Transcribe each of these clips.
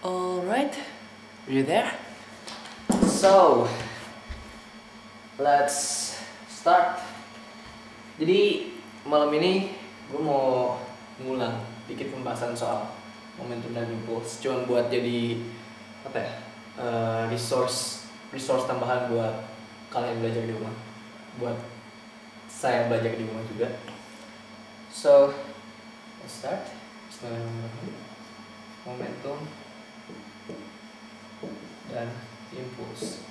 Alright, are you there? So, let's start. Jadi malam ini gue mau ngulang dikit pembahasan soal momentum dan impuls. Cuman buat jadi apa ya? Resource tambahan buat kalian belajar di rumah. Buat saya belajar di rumah juga. So, let's start. Bismillahirrahmanirrahim. Momentum dan impuls.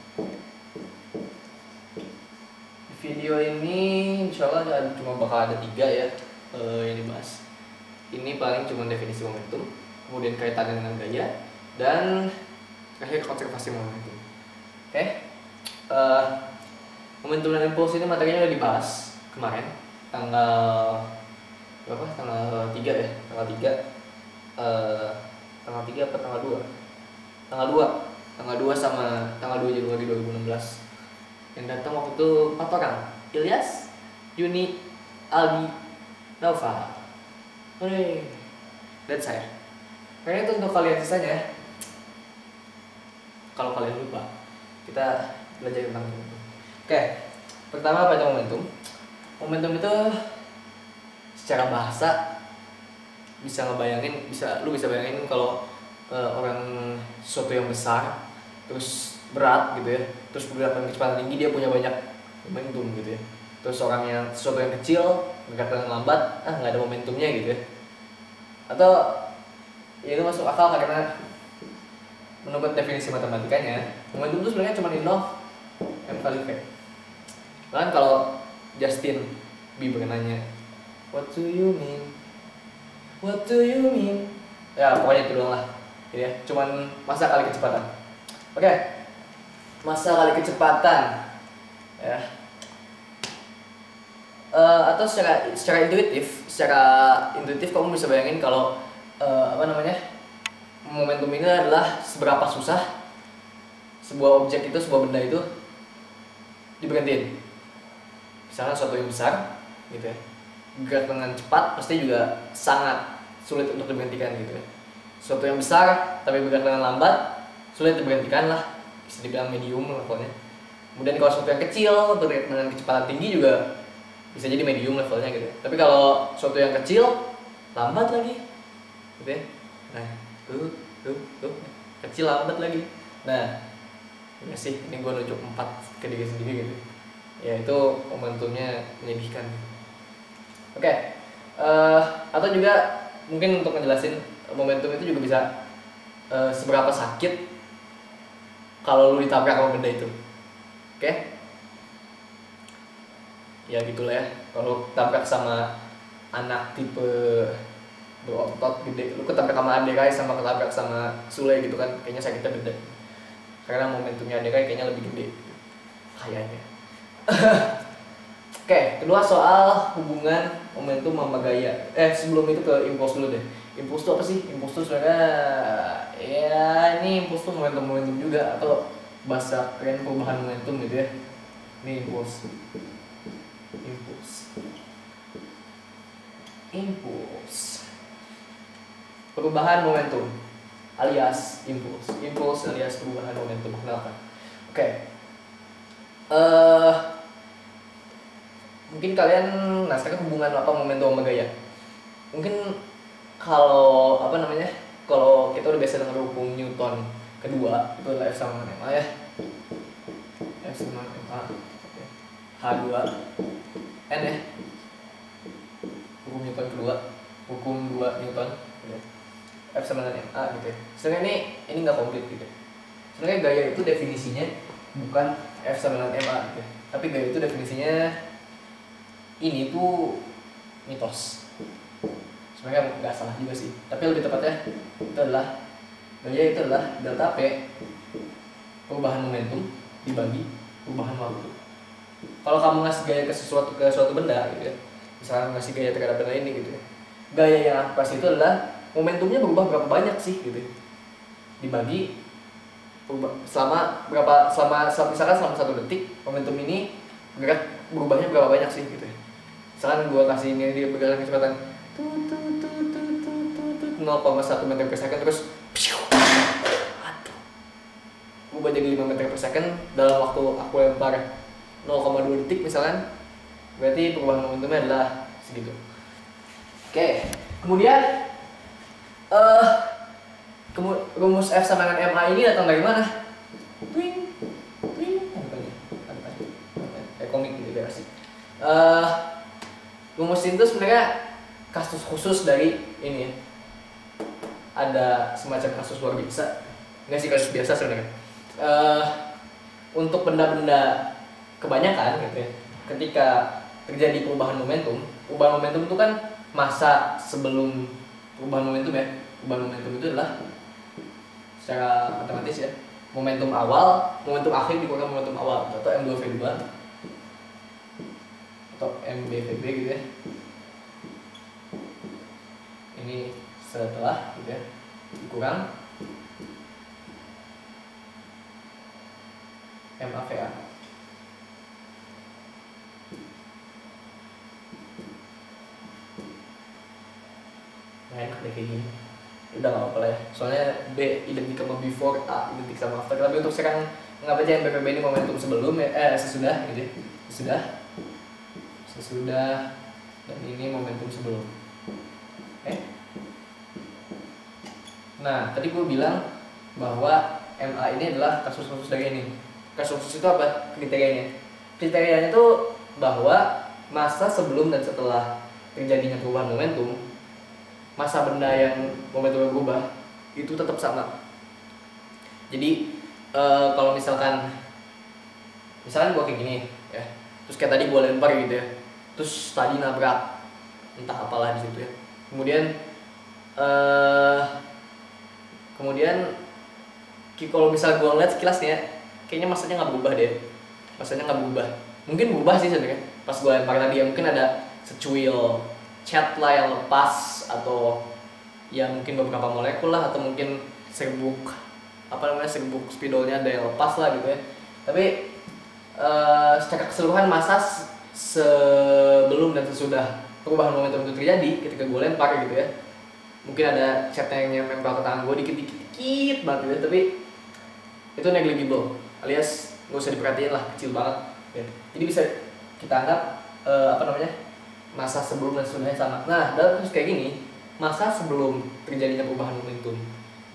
Di video ini insya Allah cuma bakal ada 3 ya yang dibahas. Ini paling cuma definisi momentum, kemudian kaitannya dengan gaya, dan terakhir konservasi momentum. Oke. Momentum dan impuls ini materinya udah dibahas kemarin tanggal berapa? Tanggal 3 ya, tanggal 3 apa tanggal 2? Tanggal 2 sama tanggal 2 Januari 2016. Yang datang waktu itu 4 orang. Ilyas, Yuni, Aldi, Nova. Hore. Dan saya. Kayaknya itu untuk kalian sisanya. Kalau kalian lupa, kita belajar tentang momentum. Oke, pertama apa itu momentum? Momentum itu secara bahasa lu bisa bayangin kalau orang sesuatu yang besar terus berat gitu ya, terus bergerak dengan kecepatan tinggi, dia punya banyak momentum gitu ya. Terus orang yang sesuatu yang kecil bergerak dengan lambat, nggak ada momentumnya gitu ya. Atau ya itu masuk akal karena menurut definisi matematikanya momentum itu sebenarnya cuma enough m kali v. Bahkan kalau Justin Bieber nanya, what do you mean? What do you mean? Ya pokoknya itu doang lah ya, cuman massa kali kecepatan. Oke, massa kali kecepatan ya. Atau secara intuitif kamu bisa bayangin kalau momentum ini adalah seberapa susah sebuah objek itu, sebuah benda itu diberhentiin. Misalnya suatu yang besar gitu ya, gerak dengan cepat pasti juga sangat sulit untuk diberhentikan gitu ya. Suatu yang besar tapi bergerak dengan lambat sulit diberhentikan lah, bisa dibilang medium levelnya. Kemudian kalau suatu yang kecil bergerak dengan kecepatan tinggi juga bisa jadi medium levelnya gitu ya. Tapi kalau suatu yang kecil lambat lagi gitu ya, nah tuh kecil lambat lagi. Nah ini sih, ini gue nunjuk 4 ke diri sendiri gitu ya, itu momentumnya menyedihkan. Oke, atau juga mungkin untuk ngejelasin momentum itu juga bisa seberapa sakit kalau lu ditabrak sama benda itu. Oke? Ya gitulah ya. Kalau tabrak sama anak tipe berotot gede, lu ketabrak sama Adekai sama ketabrak sama Sule gitu kan, kayaknya sakitnya beda. Karena momentumnya Adekai kayaknya lebih gede kayaknya. Oke, kedua soal hubungan momentum sama gaya. Sebelum itu ke impuls dulu deh. Impuls itu apa sih? Impuls itu sebenarnya ya ini impuls itu momentum juga, atau bahasa keren perubahan momentum gitu ya. Ini impuls. Perubahan momentum alias impuls. Impuls alias perubahan momentum. Kenapa? Oke. Mungkin kalian, sekarang hubungan apa momentum sama gaya? Mungkin kalau kalau kita udah biasa dengan hukum Newton kedua, itu adalah F sama dengan MA ya. F sama MA, H2 N ya. Hukum Newton kedua, hukum 2 Newton ya. F sama dengan MA gitu ya. Sebenarnya ini nggak komplit gitu. Sebenarnya gaya itu definisinya bukan F sama dengan MA gitu ya. Tapi gaya itu definisinya ini tuh mitos. Sebenarnya nggak salah juga sih, tapi lebih tepatnya gaya itu adalah delta P perubahan momentum dibagi perubahan waktu. Kalau kamu ngasih gaya ke suatu benda gitu ya, misalnya ngasih gaya terhadap benda ini gitu ya, gaya yang aku kasih itu adalah momentumnya berubah berapa banyak sih gitu ya, dibagi misalkan selama 1 detik momentum ini berubahnya berapa banyak sih gitu ya. Misalkan gue kasih ini dia bergerak kecepatan 0,1 meter per second terus second dalam waktu aku lempar 0,2 detik misalkan, berarti perubahan momentumnya adalah segitu. Oke, kemudian rumus F sama dengan MA ini datang dari mana? Twing, twing, kayak komik gitu ya sih. Rumus itu sebenarnya kasus khusus dari ini ya. Ada semacam kasus luar biasa, nggak sih kasus biasa sebenarnya. Untuk benda-benda kebanyakan gitu ya, ketika terjadi perubahan momentum itu kan masa sebelum perubahan momentum ya. Perubahan momentum itu adalah secara matematis ya, momentum awal, momentum akhir dikurang momentum awal, atau M2V2 atau MBVB gitu ya. Ini setelah gitu ya, dikurang MAVA. Nah, enak deh kayak gini. Udah gak apa-apa lah ya, soalnya B identik sama before, A identik sama after. Tapi untuk sekarang nggak aja yang BPB ini momentum sebelum ya, sesudah gitu ya. Sesudah dan ini momentum sebelum. Nah, tadi gue bilang bahwa MA ini adalah kasus khusus dari ini. Kasus khusus itu apa kriterianya? Kriterianya itu bahwa masa sebelum dan setelah terjadinya perubahan momentum, masa benda yang momentumnya berubah itu tetap sama. Jadi kalau misalkan gue kayak gini ya, terus kayak tadi gue lempar gitu ya, terus tadi nabrak entah apalah di situ ya. Kemudian kalau misal gue ngeliat sekilas nih ya, kayaknya masanya nggak berubah deh. Mungkin berubah sih sebenarnya. Pas gue lempar tadi ya, mungkin ada secuil cat lah yang lepas, atau ya mungkin beberapa molekul lah, atau mungkin serbuk spidolnya ada yang lepas lah gitu ya. Tapi secara keseluruhan masa sebelum dan sesudah perubahan momentum itu terjadi ketika gue lempar gitu ya, mungkin ada catnya yang nempel ke tangan gue dikit banget gitu ya, tapi itu negligible, alias gak usah diperhatiin lah, kecil banget ya. Jadi bisa kita anggap masa sebelum dan sesudahnya sama. Nah, dalam kasus kayak gini, masa sebelum terjadinya perubahan momentum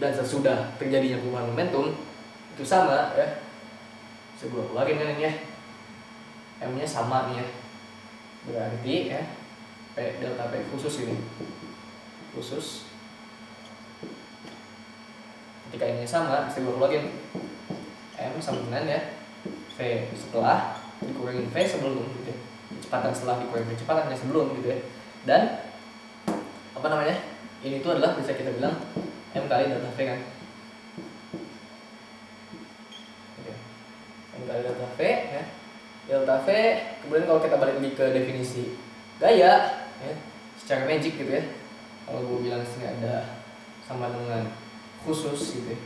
dan sesudah terjadinya perubahan momentum itu sama ya. Bisa gue keluarin kan ini ya, M nya sama nih ya, berarti ya P delta P khusus ini, khusus ketika ini sama, bisa gue keluarin M sama dengan ya V setelah dikurangin V sebelum gitu ya, kecepatan setelah dikurangi kecepatannya sebelum gitu ya. Dan ini tuh adalah bisa kita bilang M kali delta V kan. Oke. M kali delta V ya. Delta V, kemudian kalau kita balik lagi ke definisi gaya ya, secara magic gitu ya. Kalau gue bilang sini ada sama dengan khusus gitu ya.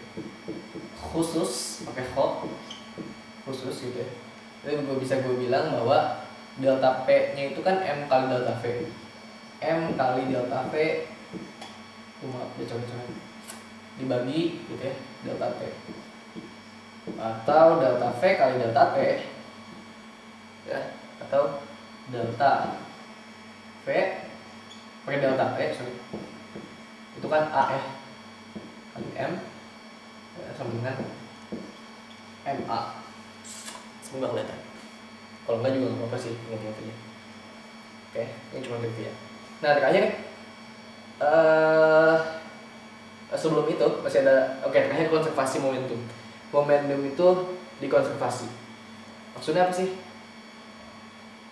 Khusus pakai khusus gitu ya. Jadi gue bilang bahwa delta P-nya itu kan M kali delta V. M kali delta V dibagi gitu ya, delta P. Atau delta V kali delta T ya, atau delta V per delta T, itu kan A ya, kali M ya, sama dengan MA. Semoga kelihatan. Kalau enggak juga nggak apa-apa sih, ingat-ingat aja. Oke, ini cuma trivia. Nah, terakhir sebelum itu masih ada, terakhir konservasi momentum. Momentum itu dikonservasi. Maksudnya apa sih?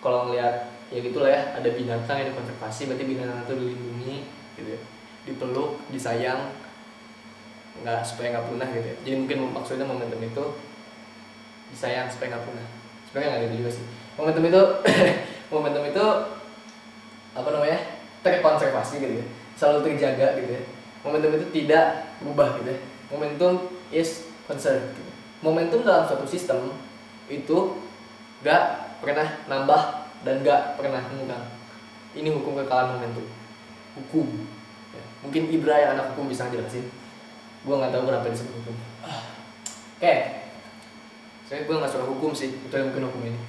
Kalau ngelihat ya gitulah ya, ada binatang yang dikonservasi, berarti binatang itu dilindungi gitu ya, dipeluk, disayang, supaya nggak punah gitu ya. Jadi mungkin maksudnya momentum itu disayang supaya nggak punah. Sebenarnya nggak gitu juga sih. Momentum itu terkonservasi gitu ya, selalu terjaga gitu ya. Momentum itu tidak berubah gitu ya. Momentum is conserved gitu. Momentum dalam suatu sistem itu gak pernah nambah dan gak pernah mengurang. Ini hukum kekalahan momentum. Hukum ya. Mungkin Ibra yang anak hukum bisa jelasin. Gua nggak tahu kenapa disebut hukum. Oke. Saya gue nggak suka hukum sih, itu yang mungkin hukum ini.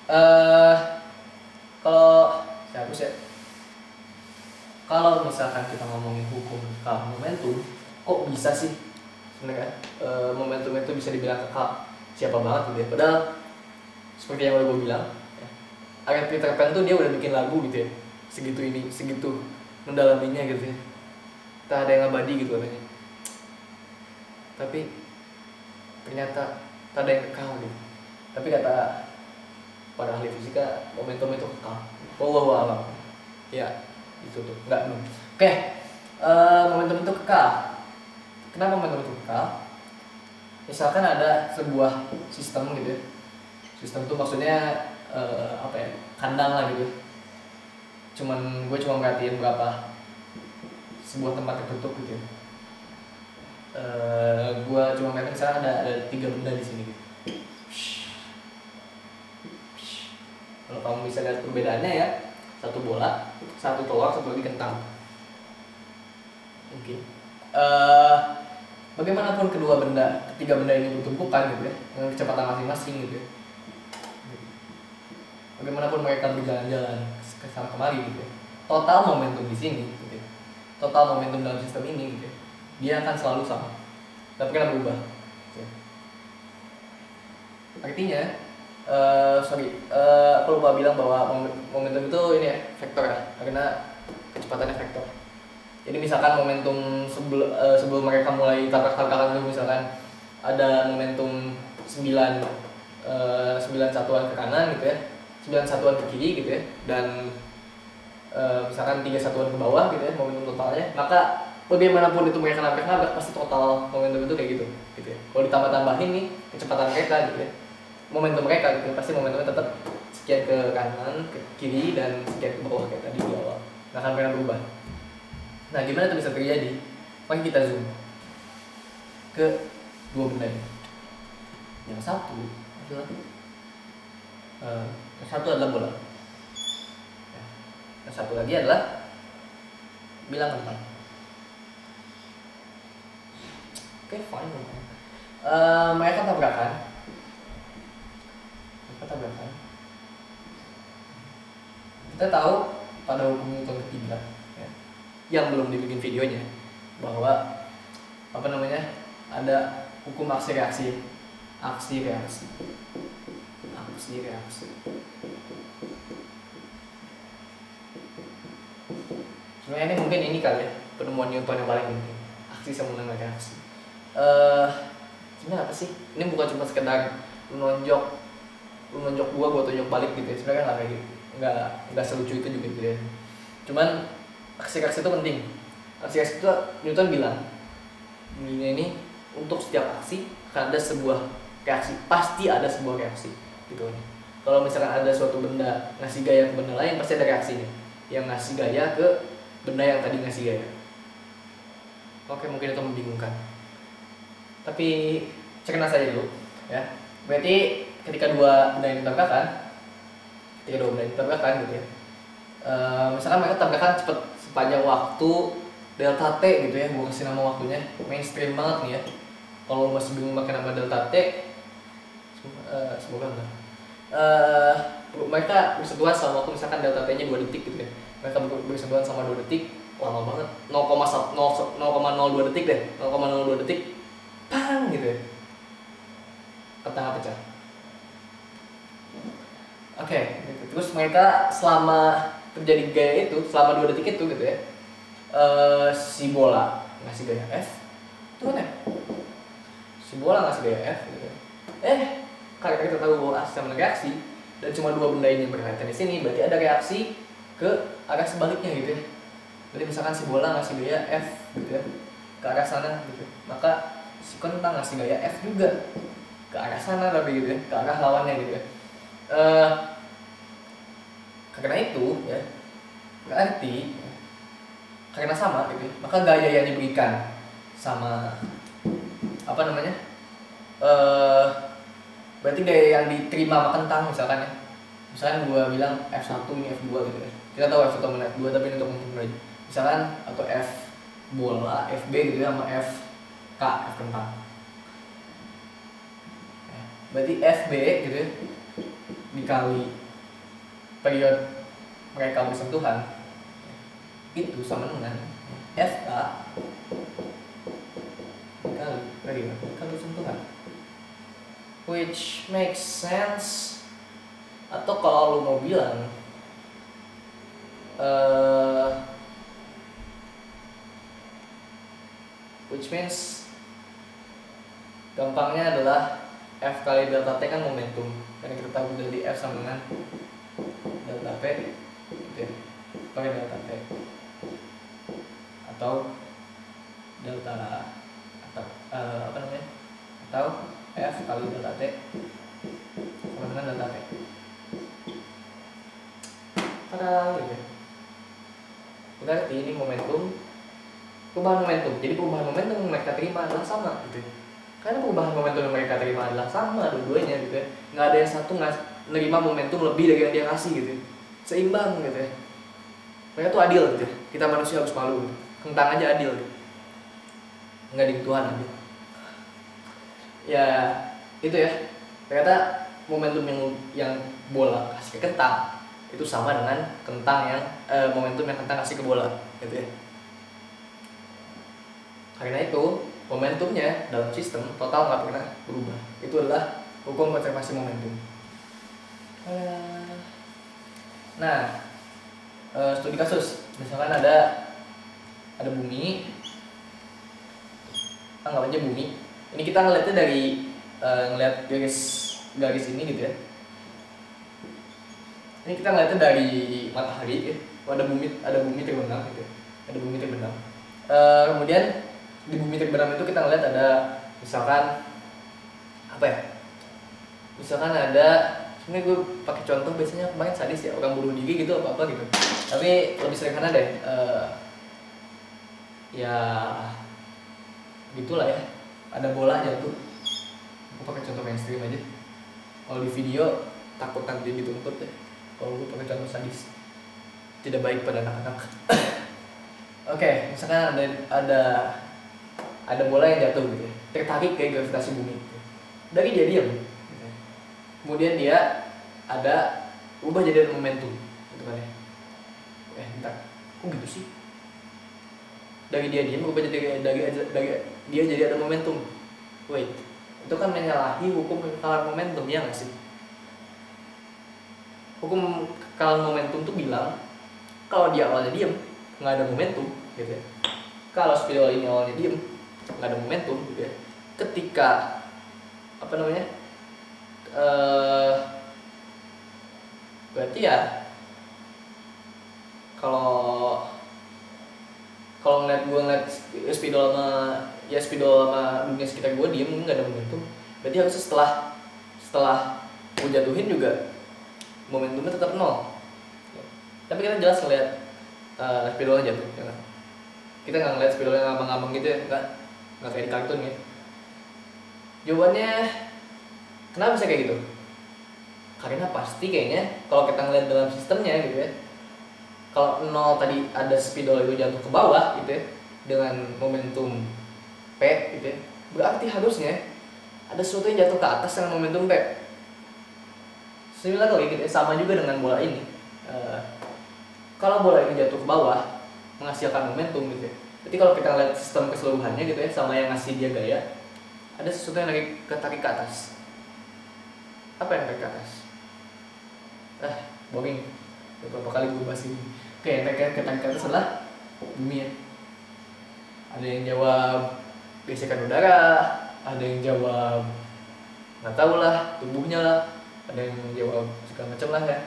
eh Kalau siapa sih? Kalau misalkan kita ngomongin hukum kekal momentum, kok bisa sih sebenarnya momentum itu bisa dibilang kekal? Siapa banget gitu ya? Padahal seperti yang udah gue bilang, ya, Area Peter Pan tuh dia udah bikin lagu gitu ya, segitu mendalaminya gitu ya. Tak ada yang abadi gitu katanya. Tapi ternyata tak ada yang kekal gitu. Tapi kata para ahli fisika, momentum itu kekal. Wallahu a'lam. Ya, itu tuh. Enggak. Oke. Momentum itu kekal. Kenapa momentum itu kekal? Misalkan ada sebuah sistem gitu ya. Sistem itu maksudnya apa ya? Kandang lah gitu. Gue cuma merhatiin berapa sebuah tempat tertutup gitu ya. Gue cuma merhatiin misalnya ada 3 benda di sini gitu. Kalau kamu bisa lihat perbedaannya ya, satu bola, satu telur, satu lagi kentang. Mungkin. Bagaimanapun ketiga benda ini bertumpukan gitu ya, dengan kecepatan masing-masing gitu ya. Bagaimanapun mereka berjalan-jalan ke sana kemari gitu ya. Total momentum di sini gitu ya. Total momentum dalam sistem ini gitu ya. Dia akan selalu sama. Tidak pernah berubah. Gitu ya. Artinya aku lupa bilang bahwa momentum itu ini ya, vektor ya, karena kecepatannya vektor. Jadi misalkan momentum sebelum mereka mulai tabrak-tabrakan itu misalkan ada momentum 9 satuan ke kanan gitu ya, 9 satuan ke kiri gitu ya, dan misalkan 3 satuan ke bawah gitu ya, momentum totalnya, maka bagaimanapun itu mereka nabrak pasti total momentum itu kayak gitu ya. Kalau ditambah-tambahin nih kecepatan mereka gitu ya, momentum mereka gitu, pasti momentumnya tetap sekian ke kanan, ke kiri, dan sekian ke bawah kayak tadi di awal. Nggak akan pernah berubah. Nah, gimana itu bisa terjadi? Mari kita zoom ke 2 benda ini. Yang satu adalah bola. Yang satu lagi adalah bilang kentang. Oke, fine. Mereka tabrakan. Kita tahu pada hukum Newton ketiga ya, yang belum dibikin videonya, bahwa ada hukum aksi reaksi. Sebenarnya ini mungkin ini kali ya, penemuan Newton yang paling penting, aksi sama dengan reaksi. Sebenarnya apa sih? Ini bukan cuma sekedar menonjok gua tunjuk balik gitu ya. Sebenarnya nggak kayak gitu, nggak selucu itu juga gitu ya. Cuman aksi-aksi itu penting. Aksi-aksi itu Newton bilang ini untuk setiap aksi akan ada sebuah reaksi, pasti ada sebuah reaksi gitu. Kalau misalkan ada suatu benda ngasih gaya ke benda lain, pasti ada reaksinya yang ngasih gaya ke benda yang tadi ngasih gaya. Oke, mungkin itu membingungkan, tapi cerna saja dulu ya. Berarti ketika dua benda ini tabrakan gitu ya, misalkan mereka tabrakan cepet sepanjang waktu delta t gitu ya, gue kasih nama waktunya mainstream banget nih ya. Kalau masih bingung pakai nama delta t, semoga enggak. Mereka bersentuhan sama waktu misalkan delta t nya 2 detik gitu ya. Mereka bersentuhan sama 2 detik, lama banget, 0,02 detik deh, 0,02 detik, pang gitu ya, kentang pecah. Oke, gitu. Terus mereka selama terjadi gaya itu, selama 2 detik itu gitu ya, si bola ngasih gaya F, tuh kan ya, si bola ngasih gaya F gitu ya. Karena kita tahu bahwa aksi sama reaksi, dan cuma 2 benda ini berkaitan di sini, berarti ada reaksi ke arah sebaliknya gitu ya. Jadi misalkan si bola ngasih gaya F gitu ya, ke arah sana gitu, maka si kentang ngasih gaya F juga ke arah sana, tapi gitu ya, ke arah lawannya gitu ya. Karena itu ya, berarti karena sama gitu ya, maka gaya yang diberikan sama berarti gaya yang diterima sama kentang misalkan ya. Misalkan gua bilang F1 ini F2 gitu ya. Kita tahu F1 sama F2, tapi ini untuk menghitung aja. Misalkan atau F bola, FB gitu ya, sama F kentang. berarti FB gitu ya dikali periode mereka bersentuhan itu sama dengan FK dikali periode mereka bersentuhan, which makes sense. Atau kalau lu mau bilang which means gampangnya adalah F kali delta T kan momentum, karena kita tahu dari F sama dengan delta P gitu ya, pakai delta T atau delta atau apa namanya, atau F kali delta T sama dengan delta P. Tada gitu ya. Berarti ini momentum, perubahan momentum. Jadi perubahan momentum yang mereka terima adalah sama gitu ya. Karena perubahan momentum yang mereka terima adalah sama dua-duanya gitu ya. Nggak ada yang satu nerima momentum lebih dari yang dia kasih gitu ya. Seimbang gitu ya. Mereka tuh adil gitu ya. Kita manusia harus malu gitu. Kentang aja adil gitu. Nggak di Tuhan adil. Ya itu ya. Ternyata momentum yang bola kasih ke kentang itu sama dengan kentang yang momentum yang kentang kasih ke bola gitu ya. Karena itu momentumnya dalam sistem total nggak pernah berubah. Itu adalah hukum konservasi momentum. Nah, studi kasus, misalkan ada bumi, anggap aja bumi. Ini kita ngeliatnya dari ngeliat garis ini gitu ya. Ini kita ngeliatnya dari matahari ya. Ada bumi terbenam gitu ya. Ada bumi terbenam. Kemudian di bumi terbenam itu kita ngeliat ada misalkan apa ya? Misalkan ada, ini gue pakai contoh biasanya kemarin sadis ya, orang bunuh diri gitu apa gitu. Tapi lebih sederhana deh. Ya gitulah ya. Ada bola jatuh. Gue pakai contoh mainstream aja. Kalau di video takut nanti dituntut ya. Kalau gue pakai contoh sadis, tidak baik pada anak-anak. Oke, misalkan ada bola yang jatuh gitu ya, tertarik ke gravitasi bumi gitu. Dari dia diam gitu. Kemudian dia ubah jadi ada momentum gitu kan ya. Bentar, kok gitu sih? Dari dia diam ubah jadi dia jadi ada momentum. Wait, itu kan menyalahi hukum kekalahan momentum, ya nggak sih? Hukum kekalahan momentum tuh bilang kalau dia awalnya diam nggak ada momentum gitu ya. Kalau spidol ini awalnya diam nggak ada momentum gitu ya. Ketika apa namanya, berarti ya kalau ngeliat spidol sama dunia sekitar gue diem nggak ada momentum, berarti harusnya setelah gue jatuhin juga momentumnya tetap nol. Tapi kita jelas ngeliat spidolnya jatuh ya kan? Kita nggak ngeliat spidolnya ngambang-ngambang gitu ya, nggak kayak di kartun ya. Jawabannya kenapa bisa kayak gitu? Karena pasti kayaknya kalau kita ngeliat dalam sistemnya gitu ya, kalau nol tadi ada spidol itu jatuh ke bawah gitu ya dengan momentum P gitu ya, berarti harusnya ada sesuatu yang jatuh ke atas dengan momentum P. Similar gitu ya, sama juga dengan bola ini. Kalau bola ini jatuh ke bawah menghasilkan momentum gitu ya. Jadi kalau kita lihat sistem keseluruhannya gitu ya, sama yang ngasih dia gaya, ada sesuatu yang lagi ketarik ke atas. Apa yang tarik ke atas? Boring. Beberapa kali gue bahas ini. Oke, yang tarik ke atas adalah bumi ya. Ada yang jawab gesekan udara, ada yang jawab nggak tahu lah, tubuhnya lah, ada yang jawab segala macam lah ya.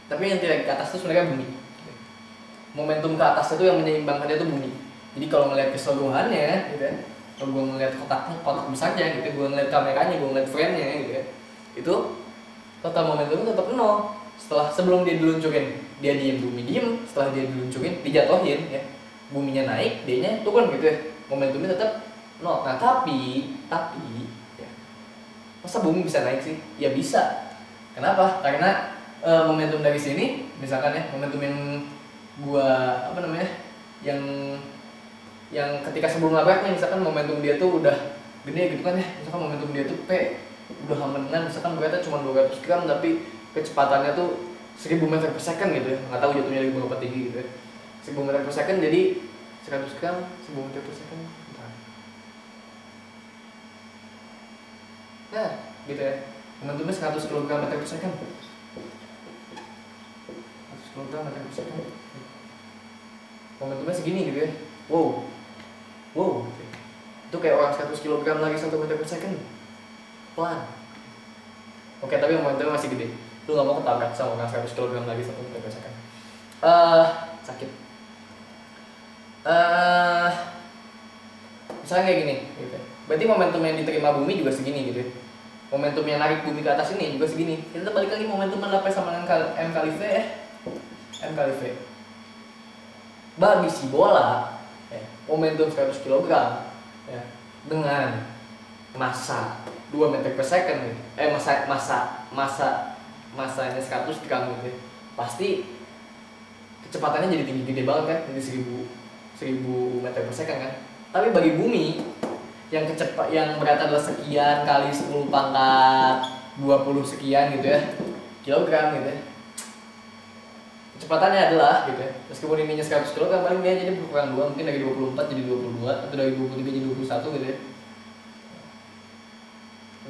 Tapi yang tarik ke atas itu sebenarnya bumi. Momentum ke atas itu yang menyeimbangkannya itu bumi. Jadi kalau ngelihat keseluruhannya gitu ya, kalau gue ngelihat kotak besarnya gitu, gue ngelihat kameranya, gue ngelihat frame-nya gitu ya, itu total momentumnya tetap nol. Sebelum dia diluncurin dia diem, bumi diem. Setelah dia diluncurin dijatuhin ya, buminya naik, dia-nya turun gitu ya, momentumnya tetap nol. Nah tapi ya, masa bumi bisa naik sih? Ya bisa. Kenapa? Karena momentum dari sini misalkan ya, momentum yang gua apa namanya, yang ketika sebelum nabrak nih, misalkan momentum dia tuh udah gede gitu kan ya, misalkan momentum dia tuh P udah hamenan, misalkan beratnya cuma 200 gram tapi kecepatannya tuh 1000 meter per second gitu ya, nggak tahu jatuhnya dari berapa tinggi gitu ya, 1000 meter per second, jadi 100 gram 1000 meter per second. Nah gitu ya, momentumnya 100 kg meter per second, 100 kg meter per second, momentumnya segini gitu ya. Wow, wow gitu. Itu kayak orang 100 kg lagi 1 meter per second, pelan. Oke, tapi momentumnya masih gede, lu gak mau ketabrak sama orang 100 kg lagi 1 meter per second. Sakit. Misalnya kayak gini gitu ya. Berarti momentum yang diterima bumi juga segini gitu ya. Momentum yang narik bumi ke atas ini juga segini. Kita balik lagi, momentum apa sama dengan M kali V ya. M kali V. Bagi si bola ya, momentum 100 kg ya, dengan massa 2 meter per second gitu. Masanya 100 gram gitu ya. Pasti kecepatannya jadi tinggi gede banget kan, jadi 1000 meter per second kan. Tapi bagi bumi yang berat adalah sekian kali 10 pangkat 20 sekian gitu ya kilogram gitu ya, kecepatannya adalah gitu ya, meskipun ininya 100 kg paling dia jadi berkurang 2, mungkin dari 24 jadi 22 atau dari 23 jadi 21 gitu ya.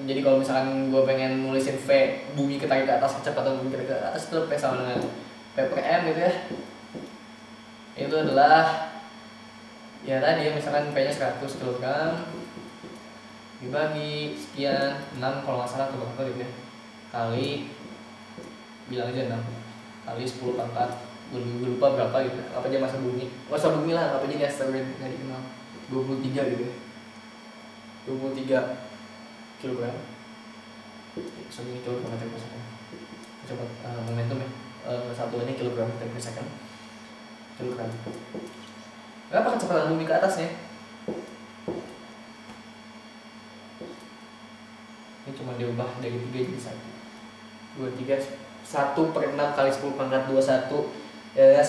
Jadi kalau misalkan gue pengen nulisin V bumi ketarik ke atas, kecepatan bumi ketarik ke atas, itu P sama dengan P per M gitu ya. Itu adalah ya tadi ya, misalkan P nya 100 kg dibagi sekian 6 kalau nggak salah atau berapa gitu ya, kali bilang aja 6 kali 10 pangkat, gue lupa berapa gitu, apa aja masa bumi lah, apa aja asteroid nggak dikenal, 23 gitu ya, 23 kilogram segini kilogram meter per second. Coba momentum ya, satuannya kilogram meter per second, kilogram. Berapa kecepatan bumi ke atasnya? Ini cuma diubah dari 3 jadi 1 1 per 6 kali 10 pangkat 21 ya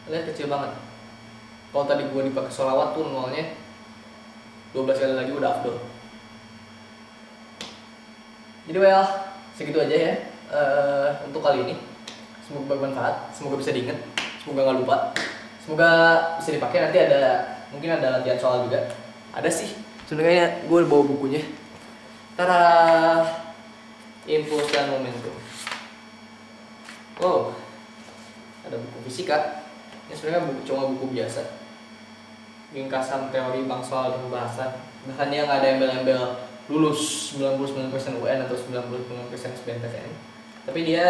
0,000000000000000000000000000000000000000000000000000000000000000000000000000000000000000000000000000000000000000000000000000000000000000000000000000000000000000000000000000000000000000000000000000000000000000000000000000000000000000000000000000000000000000000000000000000000000000000000000000000000000000000000000000000000000000000000000000000000000000000000000000000000000000000000000000000000000000000000000000000000000000000000000000000000000000000000000000000000000000000000000000000000000000000000000000000000000000000000000000000000_lihat kecil banget. Kalau tadi gua dipakai sholawat tuh nolnya 12 kali lagi udah afdol. Jadi segitu aja ya untuk kali ini. Semoga bermanfaat, semoga bisa diingat, semoga nggak lupa, semoga bisa dipakai. Nanti mungkin ada latihan soal juga. Ada sih sebenarnya, gue bawa bukunya. Tara, impuls dan momentum. Oh, ada buku fisika. Ini sebenarnya cuma buku biasa, ringkasan teori bangsa dan bahasa. Bahkan dia nggak ada embel-embel lulus 99% UN atau 99% SBMPTN, tapi dia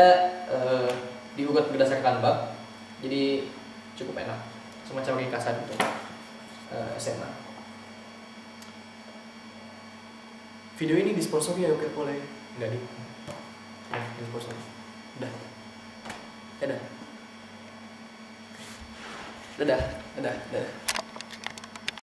diugat berdasarkan bab, jadi cukup enak, semacam ringkasan gitu SMA. Video ini disponsori ya oleh enggak di? Ya, disponsori. Udah. Dadah.